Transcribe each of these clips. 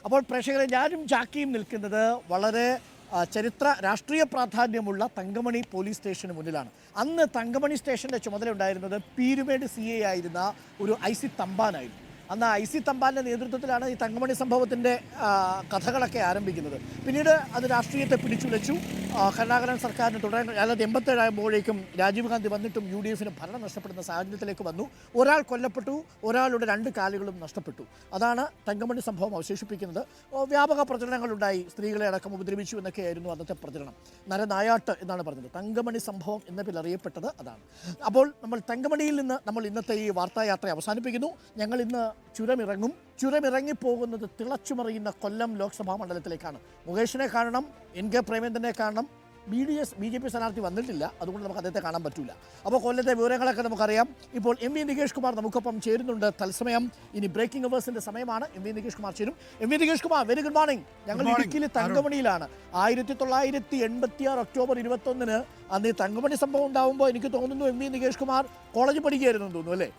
അപ്പോൾ പ്രേക്ഷകരെ, ഞാനും ജാക്കിയും നിൽക്കുന്നത് വളരെ ചരിത്ര രാഷ്ട്രീയ പ്രാധാന്യമുള്ള തങ്കമണി പോലീസ് സ്റ്റേഷന് മുന്നിലാണ്. അന്ന് തങ്കമണി സ്റ്റേഷൻ്റെ ചുമതല ഉണ്ടായിരുന്നത് പീരുമേട് CA ആയിരുന്ന ഒരു IC തമ്പാനായിരുന്നു. അന്ന് IC തമ്പാൻ്റെ നേതൃത്വത്തിലാണ് ഈ തങ്കമണി സംഭവത്തിൻ്റെ കഥകളൊക്കെ ആരംഭിക്കുന്നത്. പിന്നീട് അത് രാഷ്ട്രീയത്തെ പിടിച്ചുലച്ചു. കരുണാകരൻ സർക്കാരിന് തുടരാൻ, അതായത് 87 ആകുമ്പോഴേക്കും രാജീവ് ഗാന്ധി വന്നിട്ടും UDF ഭരണം നഷ്ടപ്പെടുന്ന സാഹചര്യത്തിലേക്ക് വന്നു. ഒരാൾ കൊല്ലപ്പെട്ടു, ഒരാളുടെ 2 കാലുകളും നഷ്ടപ്പെട്ടു. അതാണ് തങ്കമണി സംഭവം അവശേഷിപ്പിക്കുന്നത്. വ്യാപക പ്രചരണങ്ങളുണ്ടായി, സ്ത്രീകളെ അടക്കം ഉപദ്രവിച്ചു എന്നൊക്കെയായിരുന്നു അന്നത്തെ പ്രചരണം. നരനായാട്ട് എന്നാണ് പറഞ്ഞത്. തങ്കമണി സംഭവം എന്ന പേരിൽ അറിയപ്പെട്ടത് അതാണ്. അപ്പോൾ നമ്മൾ തങ്കമണിയിൽ നിന്ന് നമ്മൾ ഇന്നത്തെ ഈ വാർത്തായാത്ര അവസാനിപ്പിക്കുന്നു. ഞങ്ങൾ ഇന്ന് ചുരമിറങ്ങിപ്പോകുന്നത് തിളച്ചുമറിയുന്ന കൊല്ലം ലോക്സഭാ മണ്ഡലത്തിലേക്കാണ്. മുകേഷിനെ കാണണം, NK പ്രേമേന്ദ്രനെ കാണണം. BJP സ്ഥാനാർത്ഥി വന്നിട്ടില്ല, അതുകൊണ്ട് നമുക്ക് അദ്ദേഹത്തെ കാണാൻ പറ്റില്ല. അപ്പോൾ കൊല്ലത്തെ വിവരങ്ങളൊക്കെ നമുക്കറിയാം. ഇപ്പോൾ MV നികേഷ് കുമാർ നമുക്കൊപ്പം ചേരുന്നുണ്ട് തത്സമയം. ഇനി ബ്രേക്കിംഗ് അവേഴ്സിൻ്റെ സമയമാണ്. MV നികേഷ് കുമാർ ചേരും. MV Nikesh Kumar, very good morning. ഞങ്ങൾ ഇടുക്കിയിൽ തങ്കമണിയിലാണ്. 1986 ഒക്ടോബർ 21 അന്ന് ഈ തങ്കമണി സംഭവം ഉണ്ടാകുമ്പോൾ എനിക്ക് തോന്നുന്നു MV നികേഷ് കുമാർ കോളേജ് പഠിക്കുകയായിരുന്നു തോന്നുന്നു, അല്ലേ?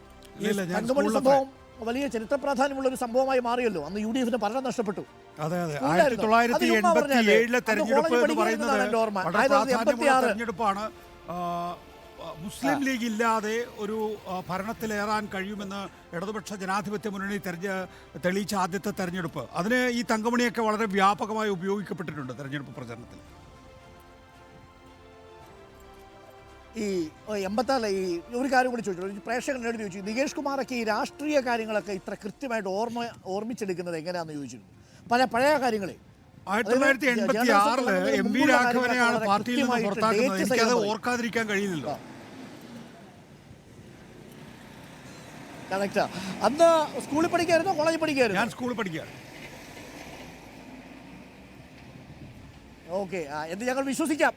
തങ്കമണി സംഭവം വലിയ ചരിത്ര പ്രാധാന്യമുള്ള ഒരു സംഭവമായി മാറിയല്ലോ. അന്ന് UDF ഭരണം നഷ്ടപ്പെട്ടു. അതെ, 1987 തെരഞ്ഞെടുപ്പ് എന്ന് പറയുന്നത് തെരഞ്ഞെടുപ്പാണ്. മുസ്ലിം ലീഗ് ഇല്ലാതെ ഒരു ഭരണത്തിലേറാൻ കഴിയുമെന്ന് ഇടതുപക്ഷ ജനാധിപത്യ മുന്നണി തെളിയിച്ച ആദ്യത്തെ തെരഞ്ഞെടുപ്പ്. അതിന് ഈ തങ്കമണിയൊക്കെ വളരെ വ്യാപകമായി ഉപയോഗിക്കപ്പെട്ടിട്ടുണ്ട് തെരഞ്ഞെടുപ്പ് പ്രചരണത്തിൽ. ഈ 86 ഈ ഒരു കാര്യം കൂടി ചോദിച്ചു, പ്രേക്ഷകനോട് ചോദിച്ചു, നികേഷ് കുമാറൊക്കെ ഈ രാഷ്ട്രീയ കാര്യങ്ങളൊക്കെ ഇത്ര കൃത്യമായിട്ട് ഓർമ്മിച്ചെടുക്കുന്നത് എങ്ങനെയാണെന്ന് ചോദിച്ചിരുന്നു. പഴയ കാര്യങ്ങളെ 1986 MV രാഘവനെയാണ് പാർട്ടിയിൽ നിന്ന് പുറത്താക്കുന്നത്. എനിക്കത് ഓർക്കാതിരിക്കാൻ കഴിയില്ലല്ലോ. കറക്റ്റാ. അന്ന് സ്കൂളിൽ പഠിക്കായിരുന്നോ കോളേജിൽ പഠിക്കായിരുന്നു? ഞാൻ സ്കൂളിൽ പഠിക്കുക. ഓക്കെ, എന്ത് ഞങ്ങൾ വിശ്വസിക്കാം.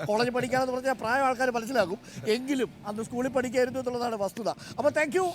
കോളേജ് പഠിക്കാമെന്ന് പറഞ്ഞാൽ പ്രായം ആൾക്കാർ മനസ്സിലാക്കും. എങ്കിലും അന്ന് സ്കൂളിൽ പഠിക്കായിരുന്നു എന്നുള്ളതാണ് വസ്തുത. അപ്പോൾ താങ്ക് യു.